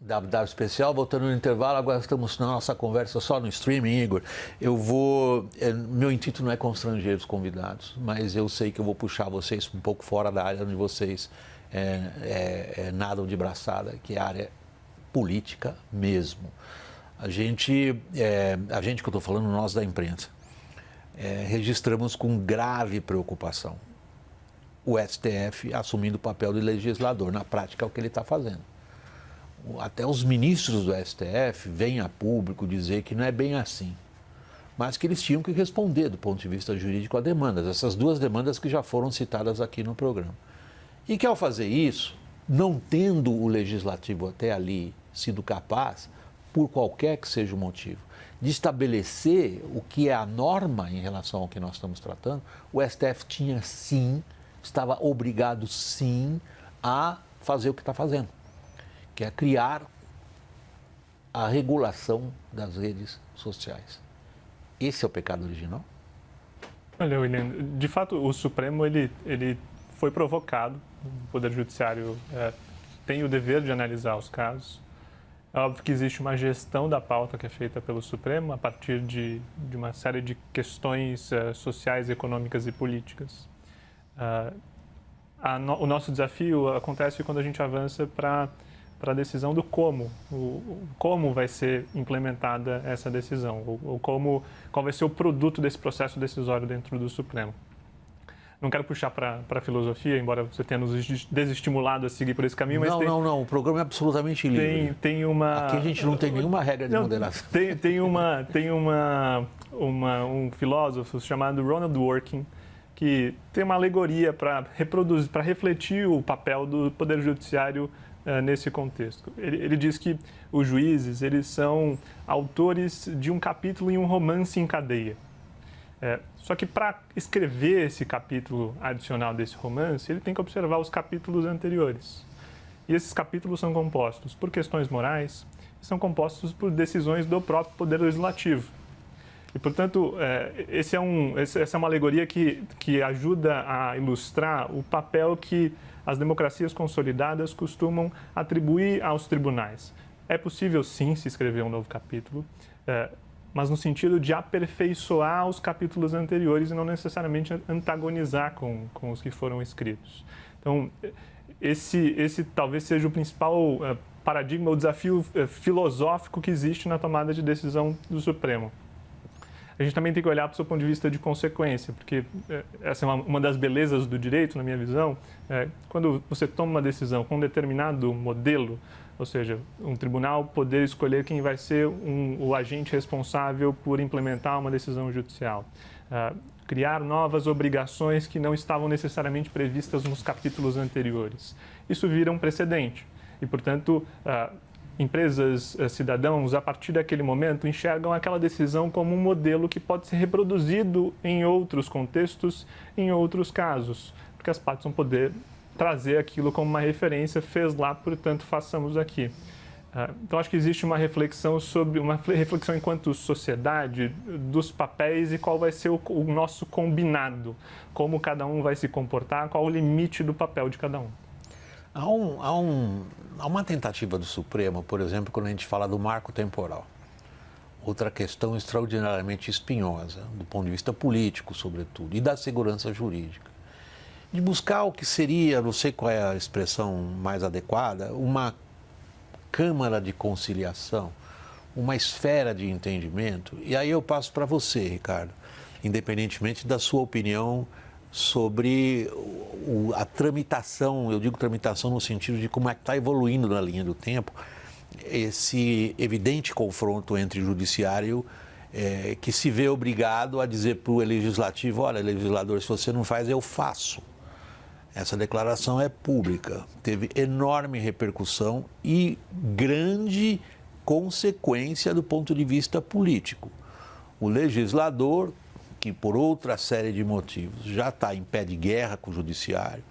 WW especial, voltando no intervalo, agora estamos na nossa conversa só no streaming, Igor. Meu intuito não é constranger os convidados, mas eu sei que eu vou puxar vocês um pouco fora da área onde vocês nadam de braçada, que é a área política mesmo. A gente que eu estou falando, nós da imprensa, registramos com grave preocupação o STF assumindo o papel de legislador. Na prática é o que ele está fazendo. Até os ministros do STF vêm a público dizer que não é bem assim, mas que eles tinham que responder do ponto de vista jurídico a demandas, essas duas demandas que já foram citadas aqui no programa. E que ao fazer isso, não tendo o legislativo até ali sido capaz, por qualquer que seja o motivo, de estabelecer o que é a norma em relação ao que nós estamos tratando, o STF tinha sim, estava obrigado sim a fazer o que está fazendo, que é criar a regulação das redes sociais. Esse é o pecado original? Olha, William, de fato o Supremo ele foi provocado, o Poder Judiciário tem o dever de analisar os casos. É óbvio que existe uma gestão da pauta que é feita pelo Supremo a partir de uma série de questões sociais, econômicas e políticas. O nosso desafio acontece quando a gente avança para a decisão do como, como vai ser implementada essa decisão, ou qual vai ser o produto desse processo decisório dentro do Supremo. Não quero puxar para a filosofia, embora você tenha nos desestimulado a seguir por esse caminho, mas não, o programa é absolutamente livre. Aqui a gente não tem nenhuma regra de moderação. Tem um filósofo chamado Ronald Dworkin, que tem uma alegoria para refletir o papel do Poder Judiciário nesse contexto. Ele diz que os juízes, eles são autores de um capítulo em um romance em cadeia. Só que para escrever esse capítulo adicional desse romance, ele tem que observar os capítulos anteriores. E esses capítulos são compostos por questões morais, são compostos por decisões do próprio Poder Legislativo. E, portanto, essa é uma alegoria que ajuda a ilustrar o papel que as democracias consolidadas costumam atribuir aos tribunais. É possível, sim, se escrever um novo capítulo, mas no sentido de aperfeiçoar os capítulos anteriores e não necessariamente antagonizar com os que foram escritos. Então, esse talvez seja o principal paradigma, o desafio filosófico que existe na tomada de decisão do Supremo. A gente também tem que olhar para o seu ponto de vista de consequência, porque essa é uma das belezas do direito, na minha visão. Quando você toma uma decisão com um determinado modelo, ou seja, um tribunal poder escolher quem vai ser o agente responsável por implementar uma decisão judicial, criar novas obrigações que não estavam necessariamente previstas nos capítulos anteriores. Isso vira um precedente e, portanto, empresas, cidadãos, a partir daquele momento, enxergam aquela decisão como um modelo que pode ser reproduzido em outros contextos, em outros casos, porque as partes vão poder trazer aquilo como uma referência, fez lá, portanto, façamos aqui. Então, acho que existe uma reflexão enquanto sociedade dos papéis e qual vai ser o nosso combinado, como cada um vai se comportar, qual o limite do papel de cada um. Há uma tentativa do Supremo, por exemplo, quando a gente fala do marco temporal. Outra questão extraordinariamente espinhosa, do ponto de vista político, sobretudo, e da segurança jurídica. De buscar o que seria, não sei qual é a expressão mais adequada, uma câmara de conciliação, uma esfera de entendimento. E aí eu passo para você, Ricardo, independentemente da sua opinião sobre a tramitação, eu digo tramitação no sentido de como é que está evoluindo na linha do tempo, esse evidente confronto entre o judiciário que se vê obrigado a dizer para o legislativo, olha, legislador, se você não faz, eu faço. Essa declaração é pública, teve enorme repercussão e grande consequência do ponto de vista político. O legislador, que por outra série de motivos já está em pé de guerra com o judiciário,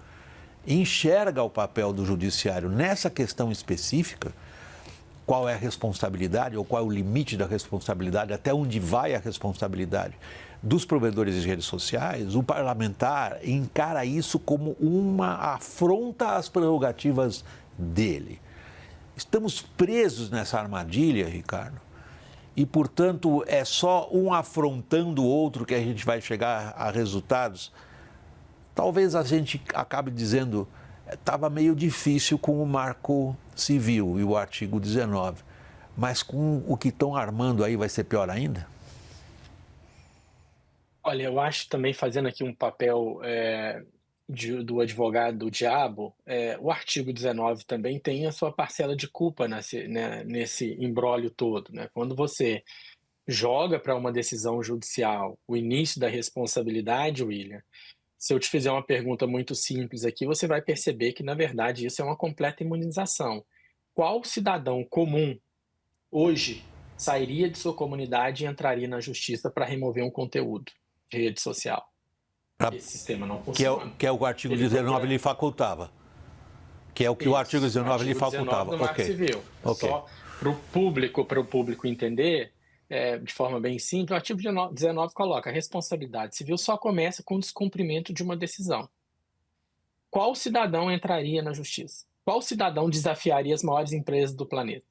enxerga o papel do judiciário nessa questão específica, qual é a responsabilidade ou qual é o limite da responsabilidade, até onde vai a responsabilidade dos provedores de redes sociais. O parlamentar encara isso como uma afronta às prerrogativas dele. Estamos presos nessa armadilha, Ricardo, e, portanto, é só um afrontando o outro que a gente vai chegar a resultados. Talvez a gente acabe dizendo, estava meio difícil com o Marco Civil e o artigo 19, mas com o que estão armando aí vai ser pior ainda? Olha, eu acho também, fazendo aqui um papel do advogado do diabo, o artigo 19 também tem a sua parcela de culpa nesse imbróglio todo, né? Quando você joga para uma decisão judicial o início da responsabilidade, William, se eu te fizer uma pergunta muito simples aqui, você vai perceber que, na verdade, isso é uma completa imunização. Qual cidadão comum hoje sairia de sua comunidade e entraria na justiça para remover um conteúdo de rede social? Esse sistema não funciona. Que é o artigo 19 lhe facultava. Que é o que o artigo 19 lhe facultava. Do Marco Civil. Só para o público entender, de forma bem simples, o artigo 19 coloca: a responsabilidade civil só começa com o descumprimento de uma decisão. Qual cidadão entraria na justiça? Qual cidadão desafiaria as maiores empresas do planeta?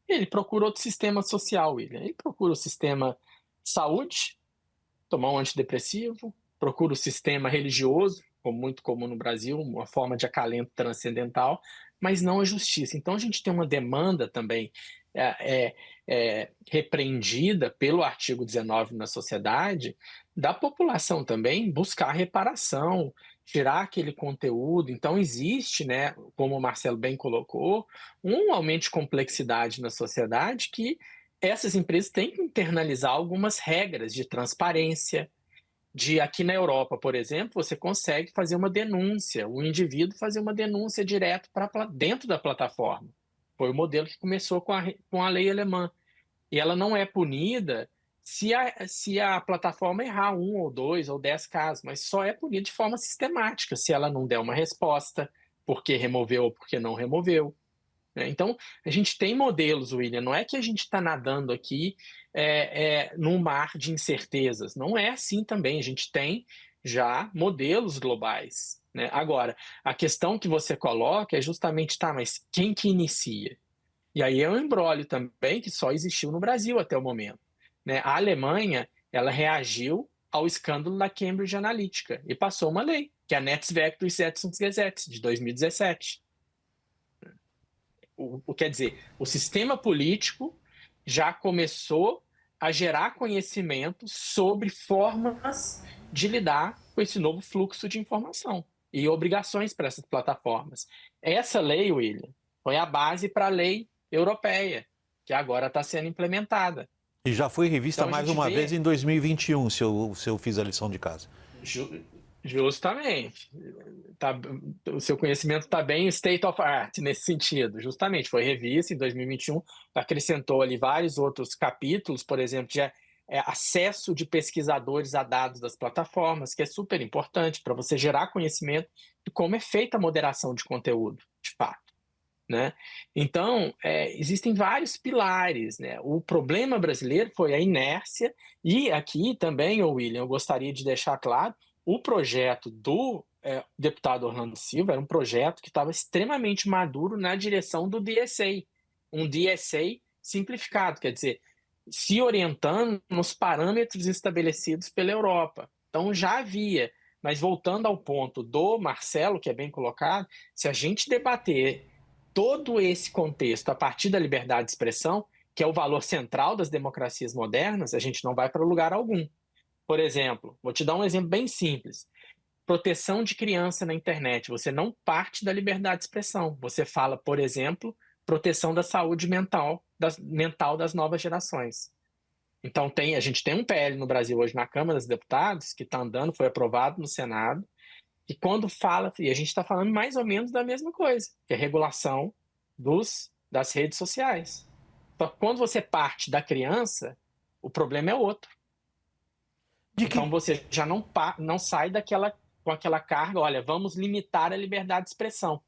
Ele procura outro sistema social, William. Ele procura o sistema de saúde, tomar um antidepressivo, procura o sistema religioso, como muito comum no Brasil, uma forma de acalento transcendental, mas não a justiça. Então a gente tem uma demanda também repreendida pelo artigo 19 na sociedade, da população também buscar reparação, tirar aquele conteúdo. Então existe, né, como o Marcelo bem colocou, um aumento de complexidade na sociedade que essas empresas têm que internalizar algumas regras de transparência. Aqui na Europa, por exemplo, você consegue fazer uma denúncia, o indivíduo fazer uma denúncia direto dentro da plataforma. Foi o modelo que começou com a lei alemã. E ela não é punida se a plataforma errar 1 ou 2 ou 10 casos, mas só é punida de forma sistemática se ela não der uma resposta, porque removeu ou porque não removeu. Então, a gente tem modelos, William, não é que a gente está nadando aqui num mar de incertezas, não é assim também, a gente tem já modelos globais, né? Agora, a questão que você coloca é justamente, mas quem que inicia? E aí é um imbróglio também que só existiu no Brasil até o momento, né? A Alemanha, ela reagiu ao escândalo da Cambridge Analytica e passou uma lei, que é a Netzwerkdurchsetzungsgesetz, de 2017. Quer dizer, o sistema político já começou a gerar conhecimento sobre formas de lidar com esse novo fluxo de informação e obrigações para essas plataformas. Essa lei, William, foi a base para a lei europeia, que agora está sendo implementada. E já foi revista então, mais uma vez em 2021, se eu fiz a lição de casa. Justamente. O seu conhecimento está bem state of art nesse sentido. Justamente, foi revista em 2021, acrescentou ali vários outros capítulos, por exemplo, de acesso de pesquisadores a dados das plataformas, que é super importante para você gerar conhecimento de como é feita a moderação de conteúdo, de fato. Né? Então, existem vários pilares, né? O problema brasileiro foi a inércia, e aqui também, William, eu gostaria de deixar claro, o projeto do deputado Orlando Silva era um projeto que estava extremamente maduro na direção do DSA, um DSA simplificado, quer dizer, se orientando nos parâmetros estabelecidos pela Europa. Então, já havia, mas voltando ao ponto do Marcelo, que é bem colocado, se a gente debater todo esse contexto a partir da liberdade de expressão, que é o valor central das democracias modernas, a gente não vai para lugar algum. Por exemplo, vou te dar um exemplo bem simples. Proteção de criança na internet. Você não parte da liberdade de expressão. Você fala, por exemplo, proteção da saúde mental das novas gerações. Então, a gente tem um PL no Brasil hoje na Câmara dos Deputados, que está andando, foi aprovado no Senado, e quando fala, e a gente está falando mais ou menos da mesma coisa, que é a regulação das redes sociais. Então, quando você parte da criança, o problema é outro. Então você já não sai com aquela carga, olha, vamos limitar a liberdade de expressão.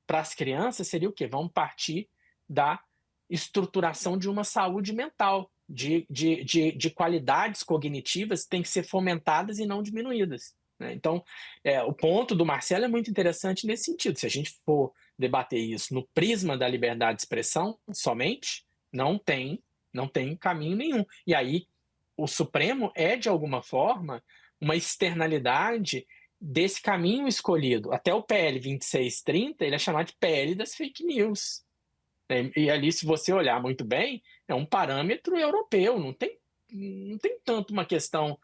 Para as crianças seria o quê? Vamos partir da estruturação de uma saúde mental, de qualidades cognitivas que têm que ser fomentadas e não diminuídas. Né? Então, o ponto do Marcelo é muito interessante nesse sentido. Se a gente for debater isso no prisma da liberdade de expressão somente, não tem caminho nenhum. E aí o Supremo é, de alguma forma, uma externalidade desse caminho escolhido. Até o PL 2630, ele é chamado de PL das fake news. E ali, se você olhar muito bem, é um parâmetro europeu, não tem tanto uma questão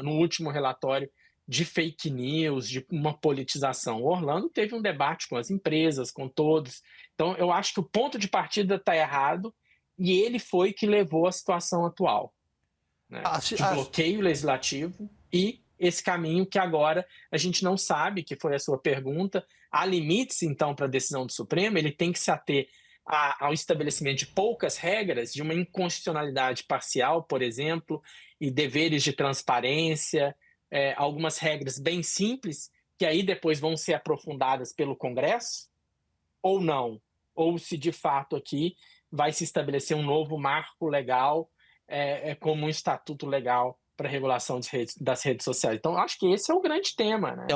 no último relatório de fake news, de uma politização. O Orlando teve um debate com as empresas, com todos. Então, eu acho que o ponto de partida está errado e ele foi que levou à situação atual, né? De bloqueio legislativo e esse caminho que agora a gente não sabe, que foi a sua pergunta. Há limites, então, para a decisão do Supremo, ele tem que se ater ao estabelecimento de poucas regras, de uma inconstitucionalidade parcial, por exemplo, e deveres de transparência, algumas regras bem simples, que aí depois vão ser aprofundadas pelo Congresso, ou não, ou se de fato aqui vai se estabelecer um novo marco legal, como um estatuto legal para a regulação das redes sociais. Então, acho que esse é o grande tema, né?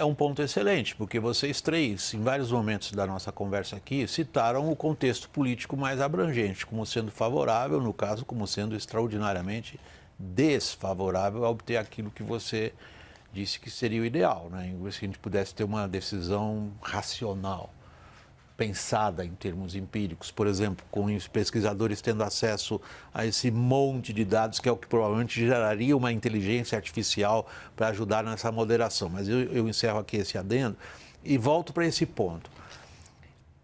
É um ponto excelente, porque vocês três, em vários momentos da nossa conversa aqui, citaram o contexto político mais abrangente, como sendo favorável, no caso, como sendo extraordinariamente desfavorável a obter aquilo que você disse que seria o ideal, né? Se a gente pudesse ter uma decisão racional, pensada em termos empíricos, por exemplo, com os pesquisadores tendo acesso a esse monte de dados, que é o que provavelmente geraria uma inteligência artificial para ajudar nessa moderação. Mas eu encerro aqui esse adendo e volto para esse ponto.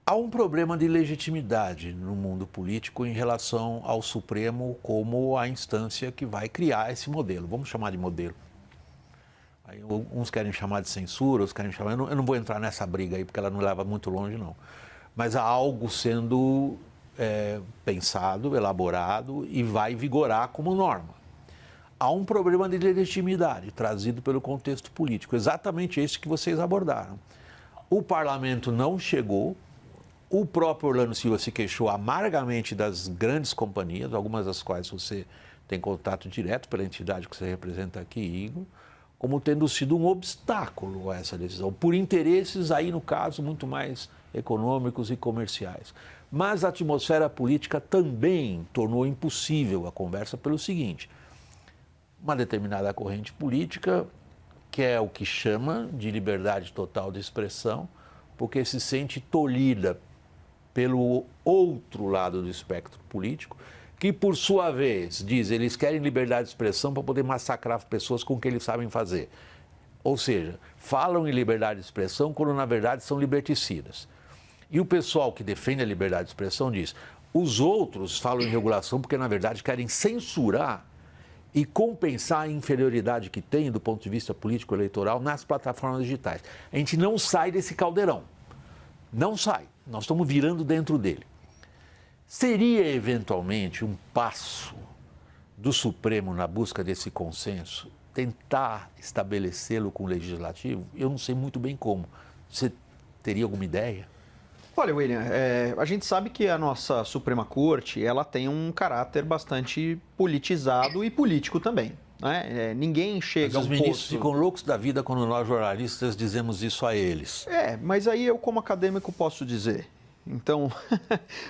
Há um problema de legitimidade no mundo político em relação ao Supremo como a instância que vai criar esse modelo. Vamos chamar de modelo. Aí, uns querem chamar de censura, outros querem chamar... Eu não vou entrar nessa briga aí, porque ela não leva muito longe, não. Mas há algo sendo pensado, elaborado e vai vigorar como norma. Há um problema de legitimidade trazido pelo contexto político, exatamente esse que vocês abordaram. O parlamento não chegou, o próprio Orlando Silva se queixou amargamente das grandes companhias, algumas das quais você tem contato direto pela entidade que você representa aqui, Igor, como tendo sido um obstáculo a essa decisão, por interesses aí, no caso, muito mais econômicos e comerciais. Mas a atmosfera política também tornou impossível a conversa pelo seguinte: uma determinada corrente política quer o que chama de liberdade total de expressão, porque se sente tolhida pelo outro lado do espectro político, que, por sua vez, diz eles querem liberdade de expressão para poder massacrar pessoas com o que eles sabem fazer. Ou seja, falam em liberdade de expressão quando, na verdade, são liberticidas. E o pessoal que defende a liberdade de expressão diz: os outros falam em regulação porque, na verdade, querem censurar e compensar a inferioridade que tem, do ponto de vista político-eleitoral, nas plataformas digitais. A gente não sai desse caldeirão. Não sai. Nós estamos virando dentro dele. Seria, eventualmente, um passo do Supremo na busca desse consenso tentar estabelecê-lo com o Legislativo? Eu não sei muito bem como. Você teria alguma ideia? Olha, William, a gente sabe que a nossa Suprema Corte ela tem um caráter bastante politizado e político também. Né? Ninguém chega a um posto... Os ministros ficam loucos da vida quando nós, jornalistas, dizemos isso a eles. Mas aí eu, como acadêmico, posso dizer. Então,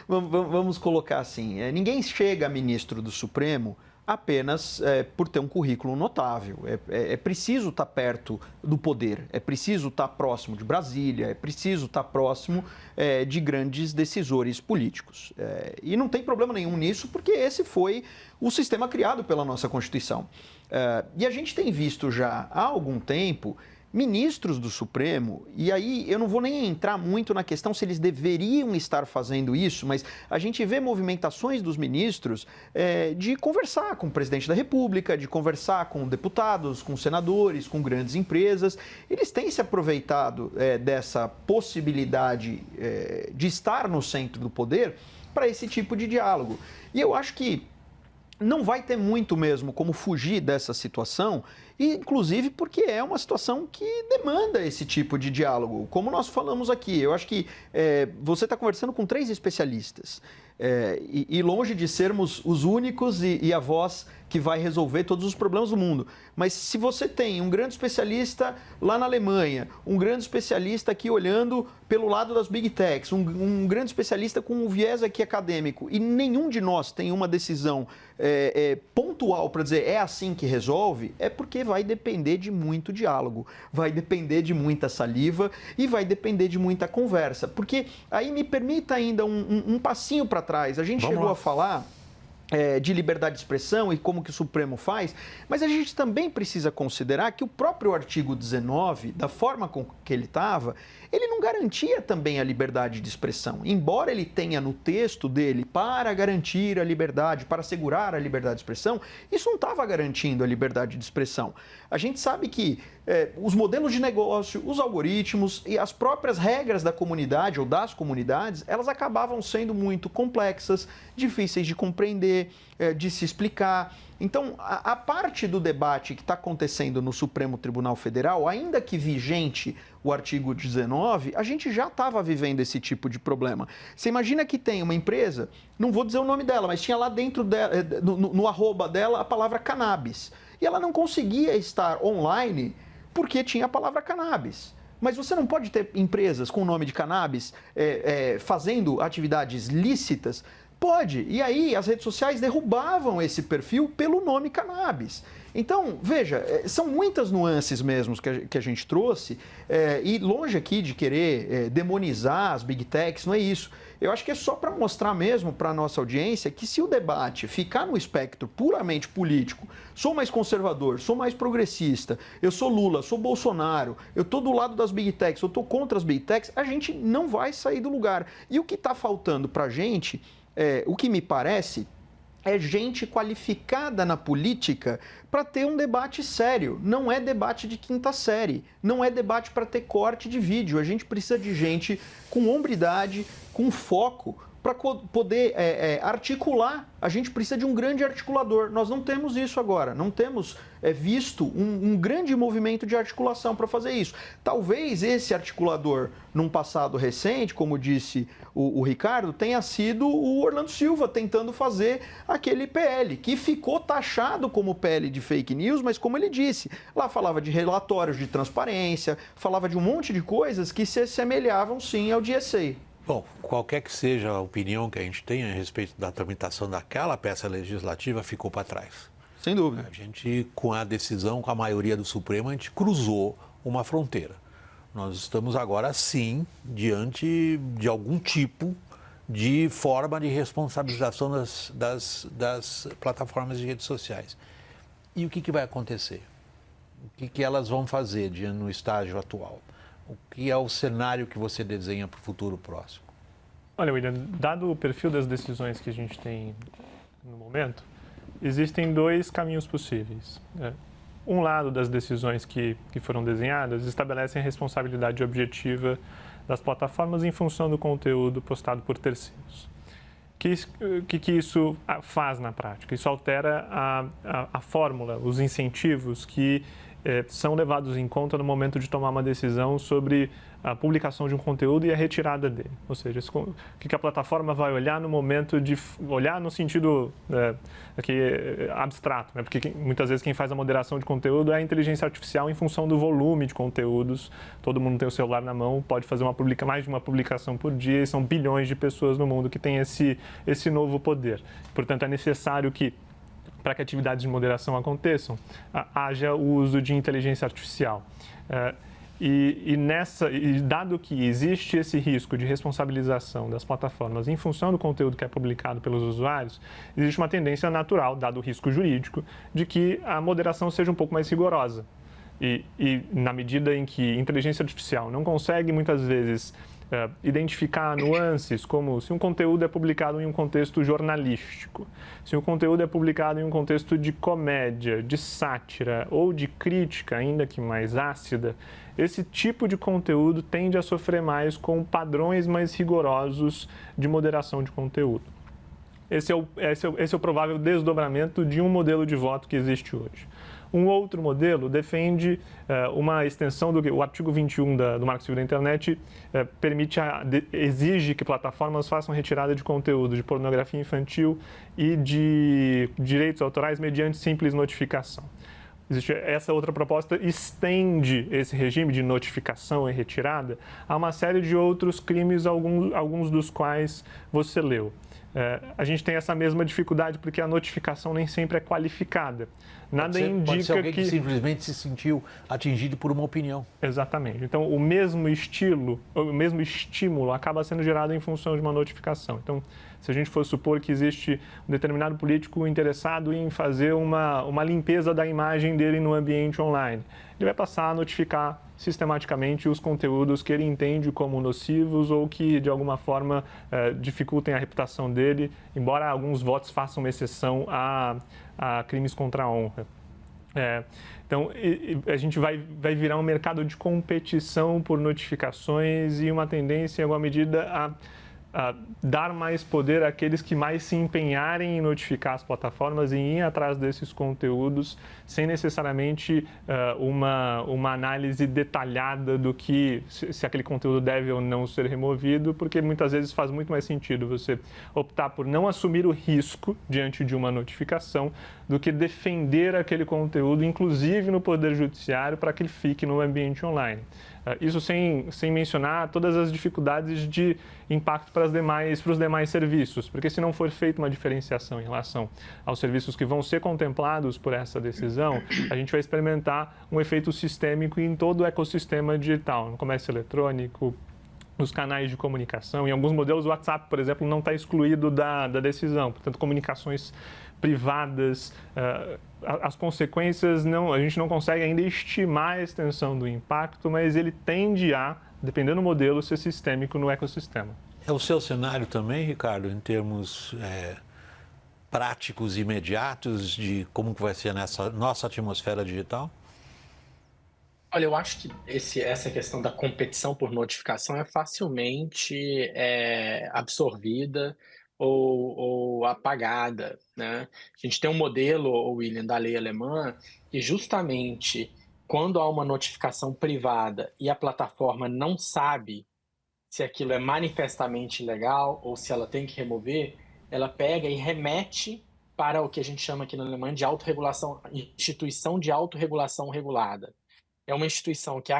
vamos colocar assim, ninguém chega a ministro do Supremo apenas por ter um currículo notável. É preciso estar perto do poder, é preciso estar próximo de Brasília, é preciso estar próximo de grandes decisores políticos. E não tem problema nenhum nisso, porque esse foi o sistema criado pela nossa Constituição. E a gente tem visto já há algum tempo ministros do Supremo, e aí eu não vou nem entrar muito na questão se eles deveriam estar fazendo isso, mas a gente vê movimentações dos ministros de conversar com o presidente da República, de conversar com deputados, com senadores, com grandes empresas. Eles têm se aproveitado dessa possibilidade de estar no centro do poder para esse tipo de diálogo. E eu acho que não vai ter muito mesmo como fugir dessa situação, inclusive porque é uma situação que demanda esse tipo de diálogo. Como nós falamos aqui, eu acho que você está conversando com 3 especialistas. E longe de sermos os únicos e a voz que vai resolver todos os problemas do mundo. Mas se você tem um grande especialista lá na Alemanha, um grande especialista aqui olhando pelo lado das Big Techs, um grande especialista com um viés aqui acadêmico, e nenhum de nós tem uma decisão pontual para dizer é assim que resolve, é porque vai depender de muito diálogo, vai depender de muita saliva e vai depender de muita conversa. Porque aí me permita ainda um passinho para trás. A gente chegou a falar de liberdade de expressão e como que o Supremo faz, mas a gente também precisa considerar que o próprio artigo 19, da forma com que ele estava, ele não garantia também a liberdade de expressão. Embora ele tenha no texto dele para garantir a liberdade, para assegurar a liberdade de expressão, isso não estava garantindo a liberdade de expressão. A gente sabe que os modelos de negócio, os algoritmos e as próprias regras da comunidade ou das comunidades, elas acabavam sendo muito complexas, difíceis de compreender, de se explicar. Então, a parte do debate que está acontecendo no Supremo Tribunal Federal, ainda que vigente o artigo 19, a gente já estava vivendo esse tipo de problema. Você imagina que tem uma empresa, não vou dizer o nome dela, mas tinha lá dentro, no arroba dela, a palavra cannabis. E ela não conseguia estar online porque tinha a palavra cannabis. Mas você não pode ter empresas com o nome de cannabis fazendo atividades lícitas. Pode. E aí as redes sociais derrubavam esse perfil pelo nome cannabis. Então, veja, são muitas nuances mesmo que a gente trouxe, e longe aqui de querer demonizar as Big Techs, não é isso. Eu acho que é só para mostrar mesmo para a nossa audiência que se o debate ficar no espectro puramente político, sou mais conservador, sou mais progressista, eu sou Lula, sou Bolsonaro, eu estou do lado das Big Techs, eu estou contra as Big Techs, a gente não vai sair do lugar. E o que está faltando para a gente, o que me parece, é gente qualificada na política para ter um debate sério. Não é debate de quinta série, não é debate para ter corte de vídeo. A gente precisa de gente com hombridade, com foco, para poder articular. A gente precisa de um grande articulador. Nós não temos isso agora, não temos visto um grande movimento de articulação para fazer isso. Talvez esse articulador, num passado recente, como disse o Ricardo, tenha sido o Orlando Silva tentando fazer aquele PL, que ficou taxado como PL de fake news, mas como ele disse, lá falava de relatórios de transparência, falava de um monte de coisas que se assemelhavam sim ao DSA. Bom, qualquer que seja a opinião que a gente tenha a respeito da tramitação daquela peça legislativa, ficou para trás. Sem dúvida. A gente, com a decisão, com a maioria do Supremo, a gente cruzou uma fronteira. Nós estamos agora, sim, diante de algum tipo de forma de responsabilização das plataformas de redes sociais. E o que vai acontecer? O que elas vão fazer no estágio atual? O que é o cenário que você desenha para o futuro próximo? Olha, William, dado o perfil das decisões que a gente tem no momento, existem dois caminhos possíveis. Um lado das decisões que foram desenhadas estabelecem a responsabilidade objetiva das plataformas em função do conteúdo postado por terceiros. O que isso faz na prática? Isso altera a fórmula, os incentivos que são levados em conta no momento de tomar uma decisão sobre a publicação de um conteúdo e a retirada dele. Ou seja, o que a plataforma vai olhar no momento de olhar no sentido abstrato, né? Porque muitas vezes quem faz a moderação de conteúdo é a inteligência artificial em função do volume de conteúdos. Todo mundo tem o celular na mão, pode fazer mais de uma publicação por dia e são bilhões de pessoas no mundo que têm esse novo poder. Portanto, é necessário que para que atividades de moderação aconteçam, haja o uso de inteligência artificial. E dado que existe esse risco de responsabilização das plataformas em função do conteúdo que é publicado pelos usuários, existe uma tendência natural, dado o risco jurídico, de que a moderação seja um pouco mais rigorosa. E na medida em que a inteligência artificial não consegue, muitas vezes, identificar nuances, como se um conteúdo é publicado em um contexto jornalístico, se um conteúdo é publicado em um contexto de comédia, de sátira ou de crítica, ainda que mais ácida, esse tipo de conteúdo tende a sofrer mais com padrões mais rigorosos de moderação de conteúdo. Esse é o provável desdobramento de um modelo de voto que existe hoje. Um outro modelo defende uma extensão do que o artigo 21 do Marco Civil da Internet exige que plataformas façam retirada de conteúdo de pornografia infantil e de direitos autorais mediante simples notificação. Existe essa outra proposta, estende esse regime de notificação e retirada a uma série de outros crimes, alguns dos quais você leu. A gente tem essa mesma dificuldade porque a notificação nem sempre é qualificada. Nada indica pode ser alguém que simplesmente se sentiu atingido por uma opinião. Exatamente. Então, o mesmo estímulo acaba sendo gerado em função de uma notificação. Então, se a gente for supor que existe um determinado político interessado em fazer uma limpeza da imagem dele no ambiente online, ele vai passar a notificar sistematicamente os conteúdos que ele entende como nocivos ou que, de alguma forma, dificultem a reputação dele, embora alguns votos façam uma exceção a crimes contra a honra. Então, a gente vai virar um mercado de competição por notificações e uma tendência, em alguma medida, a dar mais poder àqueles que mais se empenharem em notificar as plataformas e ir atrás desses conteúdos sem necessariamente uma análise detalhada do que se aquele conteúdo deve ou não ser removido, porque muitas vezes faz muito mais sentido você optar por não assumir o risco diante de uma notificação do que defender aquele conteúdo, inclusive no Poder Judiciário, para que ele fique no ambiente online. Isso sem mencionar todas as dificuldades de impacto para os demais serviços, porque se não for feita uma diferenciação em relação aos serviços que vão ser contemplados por essa decisão, a gente vai experimentar um efeito sistêmico em todo o ecossistema digital, no comércio eletrônico, nos canais de comunicação. Em alguns modelos, o WhatsApp, por exemplo, não está excluído da decisão. Portanto, comunicações privadas, as consequências, a gente não consegue ainda estimar a extensão do impacto, mas ele tende a, dependendo do modelo, ser sistêmico no ecossistema. É o seu cenário também, Ricardo, em termos práticos e imediatos de como que vai ser nessa nossa atmosfera digital? Olha, eu acho que essa questão da competição por notificação é facilmente absorvida ou apagada, né? A gente tem um modelo, William, da lei alemã, que justamente quando há uma notificação privada e a plataforma não sabe se aquilo é manifestamente ilegal ou se ela tem que remover, ela pega e remete para o que a gente chama aqui na Alemanha de autorregulação, instituição de autorregulação regulada. É uma instituição que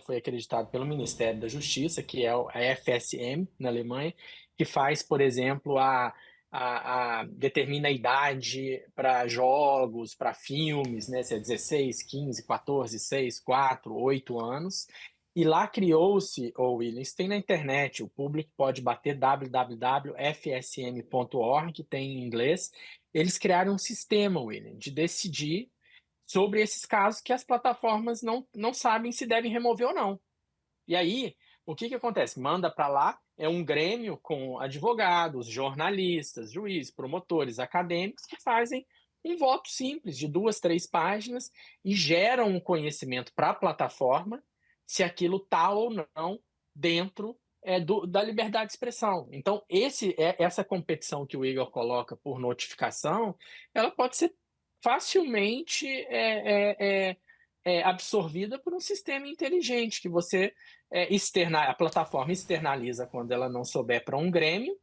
foi acreditada pelo Ministério da Justiça, que é a FSM na Alemanha, que faz, por exemplo, determina a idade para jogos, para filmes, né? Se é 16, 15, 14, 6, 4, 8 anos. E lá criou-se, William, isso tem na internet, o público pode bater www.fsm.org, que tem em inglês. Eles criaram um sistema, William, de decidir sobre esses casos que as plataformas não sabem se devem remover ou não. E aí, o que acontece? Manda para lá, é um grêmio com advogados, jornalistas, juízes, promotores, acadêmicos que fazem um voto simples de 2, 3 páginas e geram um conhecimento para a plataforma se aquilo está ou não dentro da liberdade de expressão. Então, essa competição que o Igor coloca por notificação, ela pode ser facilmente absorvida por um sistema inteligente que você a plataforma externaliza quando ela não souber para um grêmio,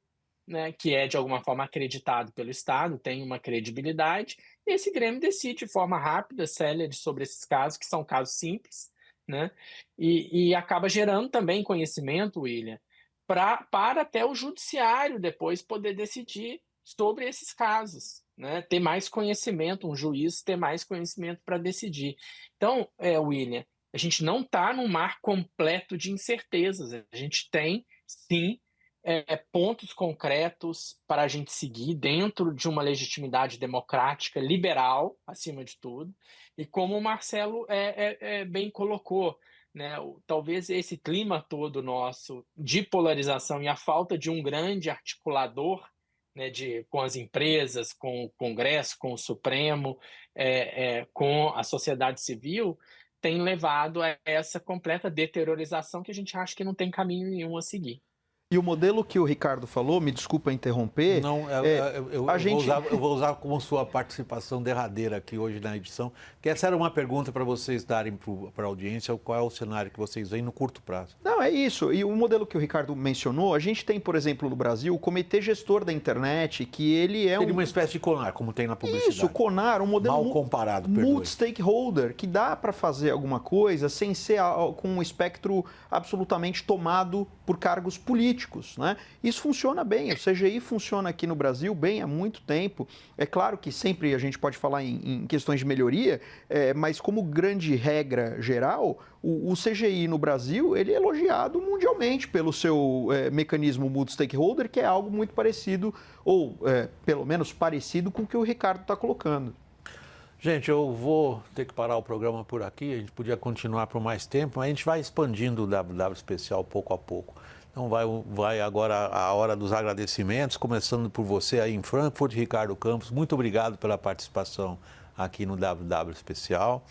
né, que é de alguma forma acreditado pelo Estado, tem uma credibilidade, e esse grêmio decide de forma rápida, célere sobre esses casos, que são casos simples, né, e acaba gerando também conhecimento, William, para até o judiciário depois poder decidir sobre esses casos, né? Ter mais conhecimento, um juiz ter mais conhecimento para decidir. Então, William, a gente não está num mar completo de incertezas. A gente tem, sim, pontos concretos para a gente seguir dentro de uma legitimidade democrática, liberal, acima de tudo. E como o Marcelo bem colocou, né, talvez esse clima todo nosso de polarização e a falta de um grande articulador, né, com as empresas, com o Congresso, com o Supremo, com a sociedade civil, tem levado a essa completa deteriorização que a gente acha que não tem caminho nenhum a seguir. E o modelo que o Ricardo falou, me desculpa interromper... Não, eu vou usar como sua participação derradeira aqui hoje na edição, que essa era uma pergunta para vocês darem para a audiência, qual é o cenário que vocês veem no curto prazo. Não, é isso. E o modelo que o Ricardo mencionou, a gente tem, por exemplo, no Brasil, o Comitê Gestor da Internet, que ele é Seria uma espécie de CONAR, como tem na publicidade. Isso, CONAR, um modelo mal comparado, multi-stakeholder, que dá para fazer alguma coisa sem ser com um espectro absolutamente tomado por cargos políticos, né? Isso funciona bem, o CGI funciona aqui no Brasil bem há muito tempo. É claro que sempre a gente pode falar em questões de melhoria, mas como grande regra geral, o CGI no Brasil ele é elogiado mundialmente pelo seu mecanismo multi-stakeholder, que é algo muito parecido, ou pelo menos parecido com o que o Ricardo está colocando. Gente, eu vou ter que parar o programa por aqui, a gente podia continuar por mais tempo, mas a gente vai expandindo o WW Especial pouco a pouco. Então vai agora a hora dos agradecimentos, começando por você aí em Frankfurt, Ricardo Campos, muito obrigado pela participação aqui no WW Especial.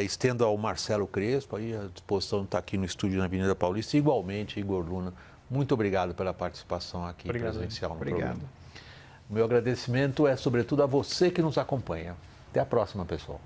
Estendo ao Marcelo Crespo, aí a disposição está aqui no estúdio na Avenida Paulista, igualmente, Igor Luna, muito obrigado pela participação aqui presencial no programa. O meu agradecimento é sobretudo a você que nos acompanha. Até a próxima, pessoal.